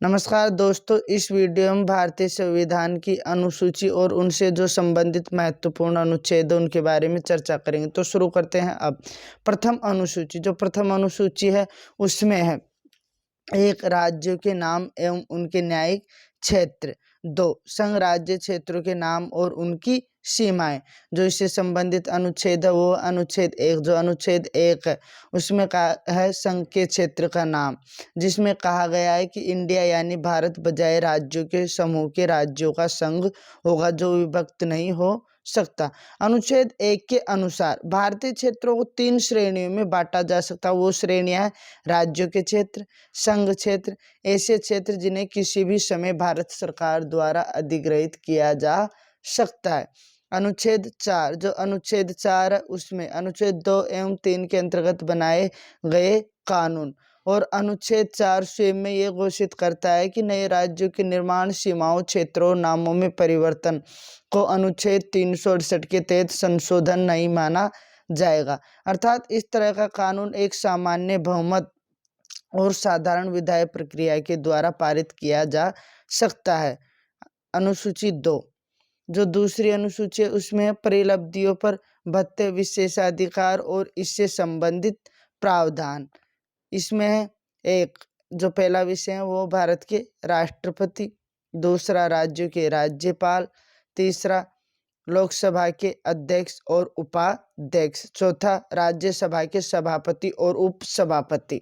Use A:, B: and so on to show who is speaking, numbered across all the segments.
A: नमस्कार दोस्तों, इस वीडियो में भारतीय संविधान की अनुसूची और उनसे जो संबंधित महत्वपूर्ण अनुच्छेद हैं उनके बारे में चर्चा करेंगे। तो शुरू करते हैं। अब प्रथम अनुसूची, जो प्रथम अनुसूची है उसमें है एक, राज्यों के नाम एवं उनके न्यायिक क्षेत्र। दो, संघ राज्य क्षेत्रों के नाम और उनकी सीमाएं। जो इससे संबंधित अनुच्छेद है वो अनुच्छेद एक। जो अनुच्छेद एक है उसमें कहा है संघ के क्षेत्र का नाम, जिसमें कहा गया है कि इंडिया यानी भारत बजाय राज्यों के समूह के राज्यों का संघ होगा जो विभक्त नहीं हो सकता। अनुच्छेद एक के अनुसार भारतीय क्षेत्रों को 3 श्रेणियों में बांटा जा सकता है। वो श्रेणियां हैं राज्यों के क्षेत्र, संघ क्षेत्र, ऐसे क्षेत्र जिन्हें किसी भी समय भारत सरकार द्वारा अधिग्रहित किया जा सकता है। अनुच्छेद 4, जो अनुच्छेद 4 है उसमें अनुच्छेद 2 एवं 3 के अंतर्गत बनाए गए कानून, और अनुच्छेद 4 स्वयं में ये घोषित करता है कि नए राज्यों के निर्माण, सीमाओं, क्षेत्रों और नामों में परिवर्तन को अनुच्छेद 368 के तहत संशोधन नहीं माना जाएगा। अर्थात इस तरह का कानून एक सामान्य बहुमत और साधारण विधायी प्रक्रिया के द्वारा पारित किया जा सकता है। अनुसूची 2, जो दूसरी अनुसूची है उसमें परिलब्धियों पर भत्ते, विशेषाधिकार और इससे संबंधित प्रावधान। इसमें है एक, जो पहला विषय है वो भारत के राष्ट्रपति, दूसरा राज्यों के राज्यपाल, तीसरा लोकसभा के अध्यक्ष और उपाध्यक्ष, चौथा राज्यसभा के सभापति और उपसभापति,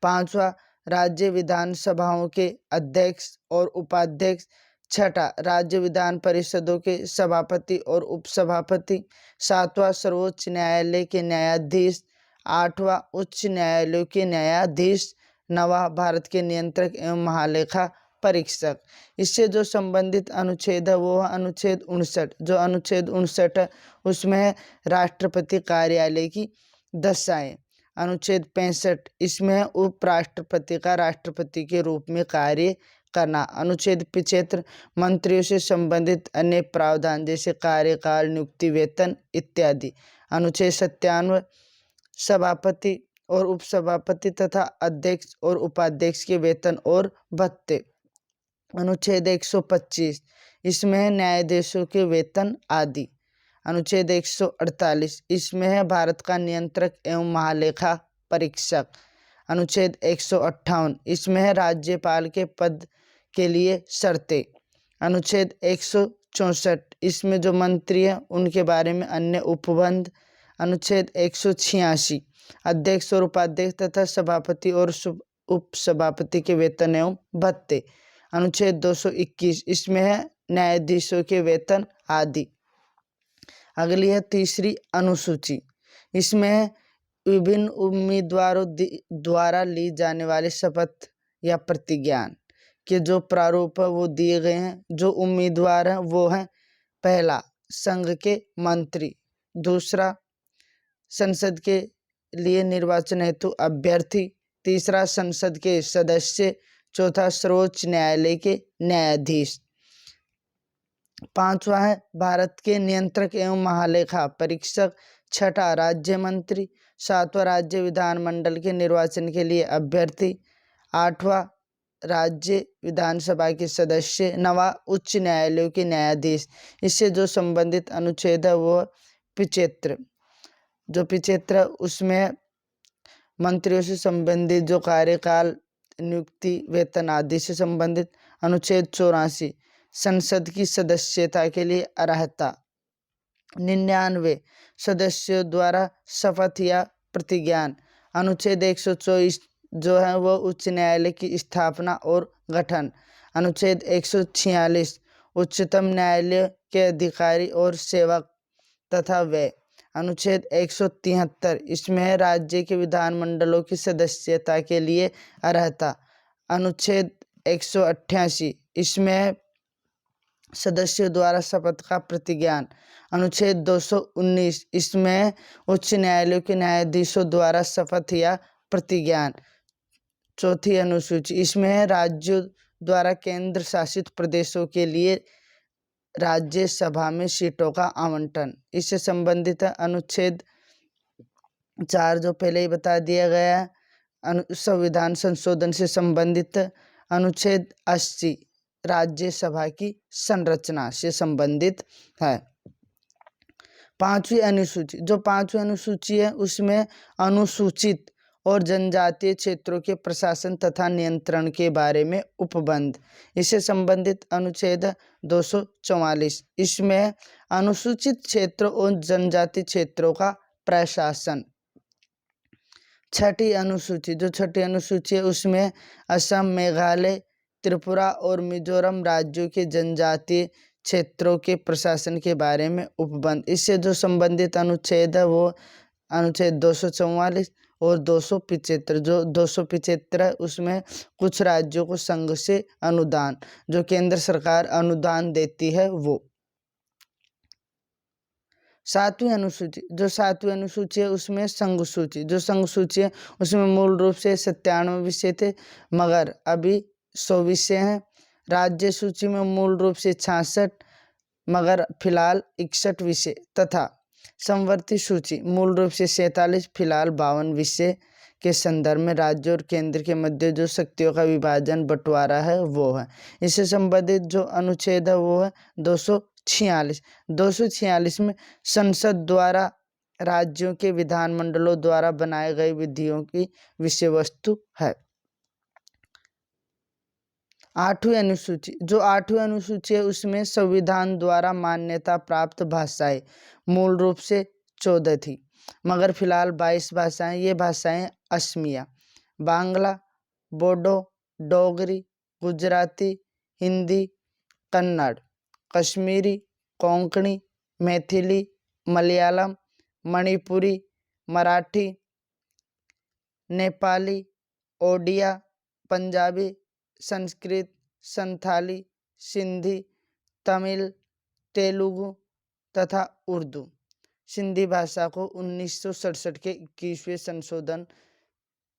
A: पांचवा राज्य विधानसभाओं के अध्यक्ष और उपाध्यक्ष, छठा राज्य विधान परिषदों के सभापति और उपसभापति, सातवां सर्वोच्च न्यायालय के न्यायाधीश, आठवां उच्च न्यायालयों के न्यायाधीश, नवा भारत के नियंत्रक एवं महालेखा परीक्षक। इससे जो संबंधित अनुच्छेद है वो है अनुच्छेद 59। जो अनुच्छेद 59 है उसमें है राष्ट्रपति कार्यालय की दशाएं। अनुच्छेद 65, इसमें है उपराष्ट्रपति का राष्ट्रपति के रूप में कार्य करना। अनुच्छेद 75, मंत्रियों से संबंधित अन्य प्रावधान जैसे कार्यकाल, नियुक्ति, वेतन इत्यादि। अनुच्छेद 97, सभापति और उपसभापति तथा अध्यक्ष और उपाध्यक्ष के वेतन और भत्ते। अनुच्छेद 125, इसमें है न्यायाधीशों के वेतन आदि। अनुच्छेद 148, इसमें है भारत का नियंत्रक एवं महालेखा परीक्षक। अनुच्छेद 158, इसमें है राज्यपाल के पद के लिए शर्तें। अनुच्छेद 164, इसमें जो मंत्री हैं उनके बारे में अन्य उपबंध। अनुच्छेद 186, अध्यक्ष और उपाध्यक्ष तथा सभापति और उपसभापति के वेतन एवं भत्ते। अनुच्छेद 221, इसमें है न्यायाधीशों के वेतन आदि। अगली है तीसरी अनुसूची। इसमें है विभिन्न उम्मीदवारों द्वारा ली जाने वाले शपथ या प्रतिज्ञान के जो प्रारूप है वो दिए गए हैं। जो उम्मीदवार हैं वो हैं, पहला संघ के मंत्री, दूसरा संसद के लिए निर्वाचन हेतु अभ्यर्थी, तीसरा संसद के सदस्य, चौथा सर्वोच्च न्यायालय के न्यायाधीश, पांचवा है भारत के नियंत्रक एवं महालेखा परीक्षक, छठा राज्य मंत्री, सातवां राज्य विधानमंडल के निर्वाचन के लिए अभ्यर्थी, आठवां राज्य विधानसभा के सदस्य, नवा उच्च न्यायालयों के न्यायाधीश। इससे जो संबंधित अनुच्छेद है वो 75। जो 75 उसमें मंत्रियों से संबंधित जो कार्यकाल, नियुक्ति, वेतन आदि से संबंधित। अनुच्छेद 84, संसद की सदस्यता के लिए अर्हता। 99 सदस्यों द्वारा शपथ या प्रतिज्ञान। अनुच्छेद 124, जो है वो उच्च न्यायालय की स्थापना और गठन। अनुच्छेद 146, उच्चतम न्यायालय के अधिकारी और सेवक तथा व्यय। अनुच्छेद 173, इसमें है राज्य के विधानमंडलों की सदस्यता के लिए अर्हता। अनुच्छेद 188, इसमें है सदस्यों द्वारा शपथ का प्रतिज्ञान। अनुच्छेद 219, इसमें उच्च न्यायालयों के न्यायाधीशों द्वारा शपथ या प्रतिज्ञान। चौथी अनुसूची, इसमें है राज्यों द्वारा केंद्र शासित प्रदेशों के लिए राज्यसभा में सीटों का आवंटन। इससे संबंधित है अनुच्छेद 4, जो पहले ही बता दिया गया है। संविधान संशोधन से संबंधित अनुच्छेद 80 राज्यसभा की संरचना से संबंधित है। पांचवी अनुसूची, जो पांचवी अनुसूची है उसमें अनुसूचित और जनजातीय क्षेत्रों के प्रशासन तथा नियंत्रण के बारे में उपबंध, इससे संबंधित अनुच्छेद 244। इसमें अनुसूचित क्षेत्रों और जनजातीय क्षेत्रों का प्रशासन। छठी अनुसूची, जो छठी अनुसूची है उसमें असम, मेघालय, त्रिपुरा और मिजोरम राज्यों के जनजातीय क्षेत्रों के प्रशासन के बारे में उपबंध, इससे जो संबंधित अनुच्छेद है वो अनुच्छेद 244 और 275। जो 275 है उसमें कुछ राज्यों को संघ से अनुदान, जो केंद्र सरकार अनुदान देती है वो। सातवीं अनुसूची, जो सातवीं अनुसूची है उसमें संघ सूची, जो संघ सूची है उसमें मूल रूप से 97 विषय थे मगर अभी 100 विषय हैं। राज्य सूची में मूल रूप से 66 मगर फिलहाल 61 विषय, तथा समवर्ती सूची मूल रूप से 47 फिलहाल 52 विषय के संदर्भ में राज्य और केंद्र के मध्य जो शक्तियों का विभाजन बंटवारा है वो है। इससे संबंधित जो अनुच्छेद है वो है 246। 246 में संसद द्वारा राज्यों के विधानमंडलों द्वारा बनाए गए विधियों की विषय वस्तु है। आठवीं अनुसूची, जो आठवीं अनुसूची है उसमें संविधान द्वारा मान्यता प्राप्त भाषाएं मूल रूप से 14 थी मगर फिलहाल 22 भाषाएं। ये भाषाएं असमिया, बांग्ला, बोडो, डोगरी, गुजराती, हिंदी, कन्नड़, कश्मीरी, कोंकणी, मैथिली, मलयालम, मणिपुरी, मराठी, नेपाली, ओडिया, पंजाबी, संस्कृत, संथाली, सिंधी, तमिल, तेलुगु तथा उर्दू। सिंधी भाषा को 1967 के 21वें संशोधन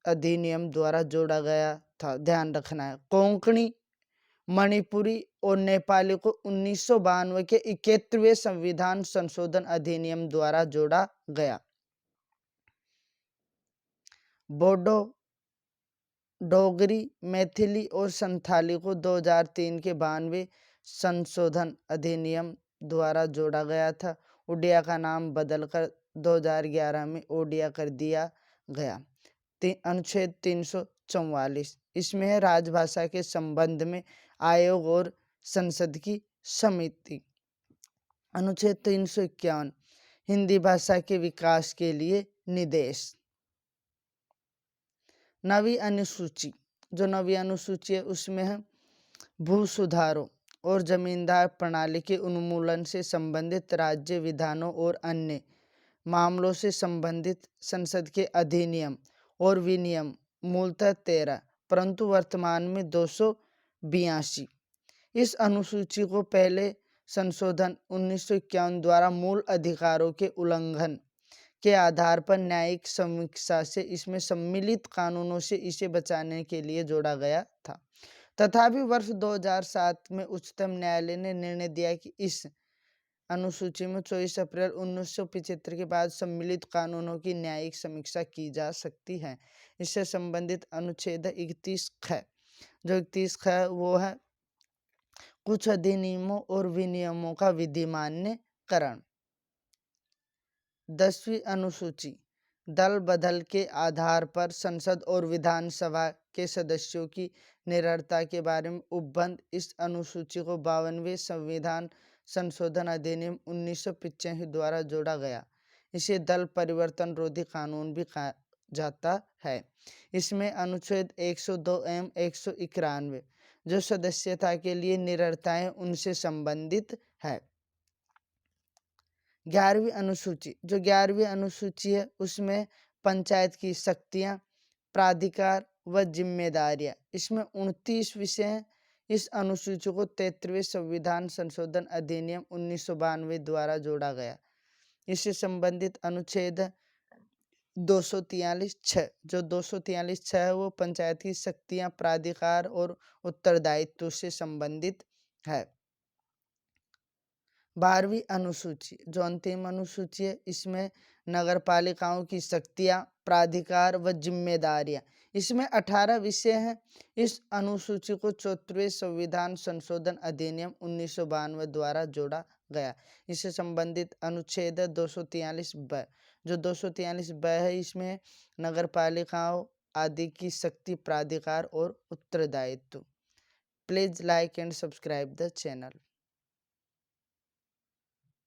A: अधिनियम द्वारा जोड़ा गया था, ध्यान रखना है। कोंकणी, मणिपुरी और नेपाली को 1992 के 71वें संविधान संशोधन अधिनियम द्वारा जोड़ा गया। बोडो, डोगरी, मैथिली और संथाली को 2003 के 92वें संशोधन अधिनियम द्वारा जोड़ा गया था। उड़िया का नाम बदलकर 2011 में ओडिया कर दिया गया। अनुच्छेद 344, इसमें है राजभाषा के संबंध में आयोग और संसद की समिति। अनुच्छेद 351, हिंदी भाषा के विकास के लिए निर्देश। नवी अनुसूची, जो नवी अनुसूची है उसमें है भू सुधारों और जमींदार प्रणाली के उन्मूलन से संबंधित राज्य विधानों और अन्य मामलों से संबंधित संसद के अधिनियम और विनियम मूलतः 13 परंतु वर्तमान में 282। इस अनुसूची को पहले संशोधन 1951 द्वारा मूल अधिकारों के उल्लंघन के आधार पर न्यायिक समीक्षा से इसमें सम्मिलित कानूनों से इसे बचाने के लिए जोड़ा गया था। तथापि वर्ष 2007 में उच्चतम न्यायालय ने निर्णय दिया कि इस अनुसूची में 24 अप्रैल 1975 के बाद सम्मिलित कानूनों की न्यायिक समीक्षा की जा सकती है। इससे संबंधित अनुच्छेद 31 है। जो 31 है वो है कुछ अधिनियमों और विनियमों का विधिमान्यकरण। 10वीं अनुसूची, दल बदल के आधार पर संसद और विधानसभा के सदस्यों की निरर्थता के बारे में उपबंध। इस अनुसूची को 52वें संविधान संशोधन अधिनियम 1995 द्वारा जोड़ा गया। इसे दल परिवर्तन रोधी कानून भी कहा जाता है। इसमें अनुच्छेद 102 एवं 191 जो सदस्यता के लिए निरर्थताएं उनसे संबंधित है। 11वीं अनुसूची, जो 11वीं अनुसूची है उसमें पंचायत की शक्तियां, प्राधिकार व जिम्मेदारियां, इसमें 29 विषय हैं। इस अनुसूची को 73वें संविधान संशोधन अधिनियम 1992 द्वारा जोड़ा गया। इससे संबंधित अनुच्छेद 243(6), जो 243(6) है वो पंचायत की शक्तियां, प्राधिकार और उत्तरदायित्व से संबंधित है। 12वीं अनुसूची, जो अंतिम अनुसूची है, इसमें नगर पालिकाओं की शक्तियां, प्राधिकार व जिम्मेदारियां, इसमें 18 विषय हैं। इस अनुसूची को 74वें संविधान संशोधन अधिनियम 1992 द्वारा जोड़ा गया। इससे संबंधित अनुच्छेद 243 ब, जो 243 ब है, इसमें नगर पालिकाओं आदि की शक्ति, प्राधिकार और उत्तरदायित्व। Please like and subscribe the channel.